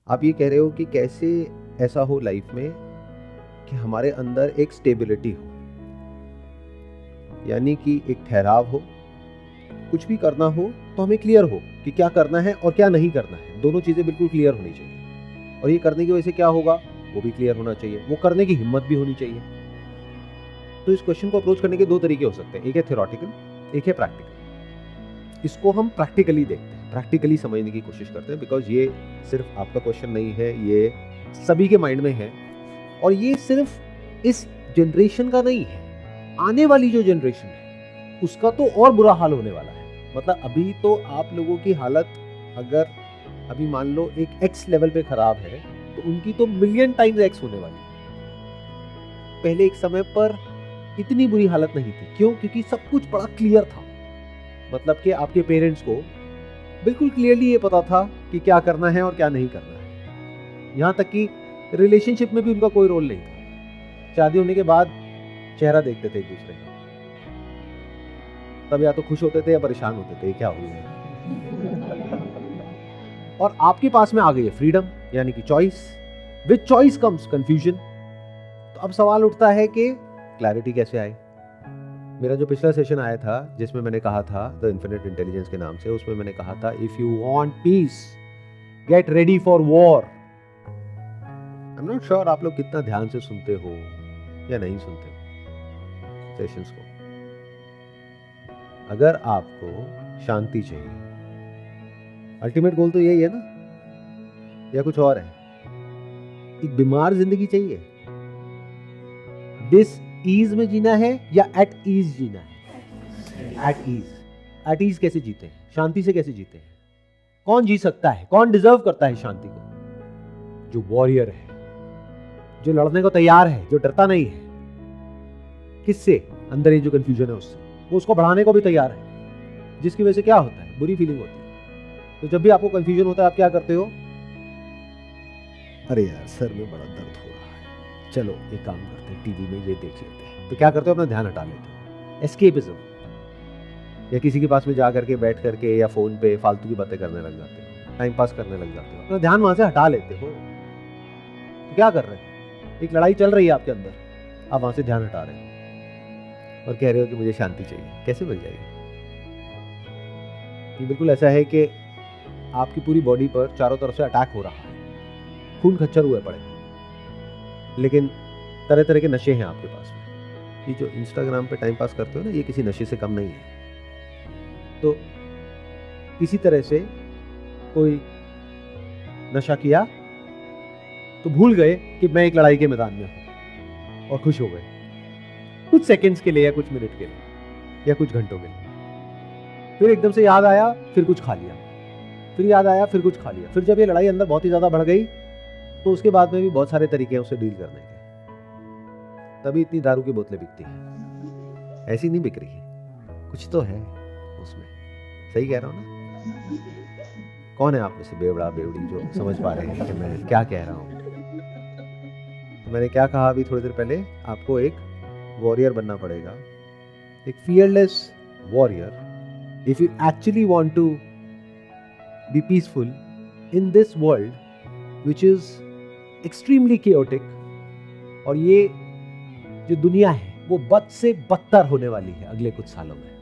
आप ये कह रहे हो कि कैसे ऐसा हो लाइफ में कि हमारे अंदर एक स्टेबिलिटी हो, यानी कि एक ठहराव हो, कुछ भी करना हो तो हमें क्लियर हो कि क्या करना है और क्या नहीं करना है। दोनों चीज़ें बिल्कुल क्लियर होनी चाहिए, और ये करने की वजह से क्या होगा वो भी क्लियर होना चाहिए, वो करने की हिम्मत भी होनी चाहिए। तो इस क्वेश्चन को अप्रोच करने के दो तरीके हो सकते हैं, एक है थ्योरेटिकल, एक है प्रैक्टिकल। इसको हम प्रैक्टिकली देखते हैं, प्रैक्टिकली समझने की कोशिश करते हैं, बिकॉज ये सिर्फ आपका क्वेश्चन नहीं है, ये सभी के माइंड में है। और ये सिर्फ इस जनरेशन का नहीं है, आने वाली जो जनरेशन है उसका तो और बुरा हाल होने वाला है। मतलब अभी तो आप लोगों की हालत अगर अभी मान लो एक एक्स लेवल पे खराब है तो उनकी तो मिलियन टाइम्स एक्स होने वाली है। पहले एक समय पर इतनी बुरी हालत नहीं थी। क्यों? क्योंकि सब कुछ बड़ा क्लियर था। मतलब कि आपके पेरेंट्स को बिल्कुल क्लियरली ये पता था कि क्या करना है और क्या नहीं करना है। यहां तक कि रिलेशनशिप में भी उनका कोई रोल नहीं था। शादी होने के बाद चेहरा देखते थे एक दूसरे का, तब या तो खुश होते थे या परेशान होते थे, क्या हुआ है। और आपके पास में आ गई है फ्रीडम, यानी कि choice. With choice comes confusion. तो अब सवाल उठता है कि क्लैरिटी कैसे आए। मेरा जो पिछला सेशन आया था जिसमें मैंने कहा था द इन्फिनिट इंटेलिजेंस के नाम से, उसमें मैंने कहा था if you want piece get ready for war. I am not sure आप लोग कितना ध्यान से सुनते हो या नहीं सुनते हो सेशंस को। अगर आपको शांति चाहिए, अल्टीमेट गोल तो यही है ना, या कुछ और है? एक बीमार जिंदगी चाहिए, डिस ईज में जीना है या एट ईज जीना है? At ease. एट ईज कैसे जीते हैं? शांति से कैसे जीते हैं? कौन जी सकता है? कौन डिजर्व करता है शांति को? जो वॉरियर है, जो लड़ने को तैयार है, जो डरता नहीं है। किससे? अंदर ये जो कंफ्यूजन है उससे। वो उसको बढ़ाने को भी तैयार है, जिसकी वजह से क्या होता है? बुरी फीलिंग होती है। तो जब भी आपको कंफ्यूजन होता है आप क्या करते हो? अरे यार सर में बड़ा दर्द हो रहा है, चलो एक काम करते हैं, टीवी में ये देख लेते हैं। तो क्या करते हो? अपना ध्यान हटा लेते हो। एस्केपिज्म। या किसी के पास में जा करके बैठ करके या फोन पे फालतू की बातें करने लग जाते हो, टाइम पास करने लग जाते हो, अपना ध्यान वहां से हटा लेते हो। तो क्या कर रहे हो? एक लड़ाई चल रही है आपके अंदर, आप वहां से ध्यान हटा रहे हो और कह रहे हो कि मुझे शांति चाहिए। कैसे मिल जाएगी? ये बिल्कुल ऐसा है कि आपकी पूरी बॉडी पर चारों तरफ से अटैक हो रहा है, खून खच्चर हुए पड़े, लेकिन तरह तरह के नशे हैं आपके पास में। ये जो इंस्टाग्राम पे टाइम पास करते हो ना, ये किसी नशे से कम नहीं है। तो किसी तरह से कोई नशा किया तो भूल गए कि मैं एक लड़ाई के मैदान में हूं और खुश हो गए, कुछ सेकंड्स के लिए या कुछ मिनट के लिए या कुछ घंटों के लिए। फिर एकदम से याद आया, फिर कुछ खा लिया, फिर याद आया, फिर कुछ खा लिया। फिर जब ये लड़ाई अंदर बहुत ही ज्यादा बढ़ गई तो उसके बाद में भी बहुत सारे तरीके हैं उससे डील करने के। तभी इतनी दारू की बोतलें बिकती हैं, ऐसी नहीं बिक रही है, कुछ तो है उसमें। सही कह रहा हूं ना? कौन है आप में से बेवड़ा बेवड़ी जो समझ पा रहे हैं कि मैं क्या कह रहा हूं? तो मैंने क्या कहा अभी थोड़ी देर पहले, आपको एक वॉरियर बनना पड़ेगा, एक fearless warrior. If you actually want to be peaceful in this world which is extremely chaotic, और ये जो दुनिया है वो बद से बदतर होने वाली है अगले कुछ सालों में।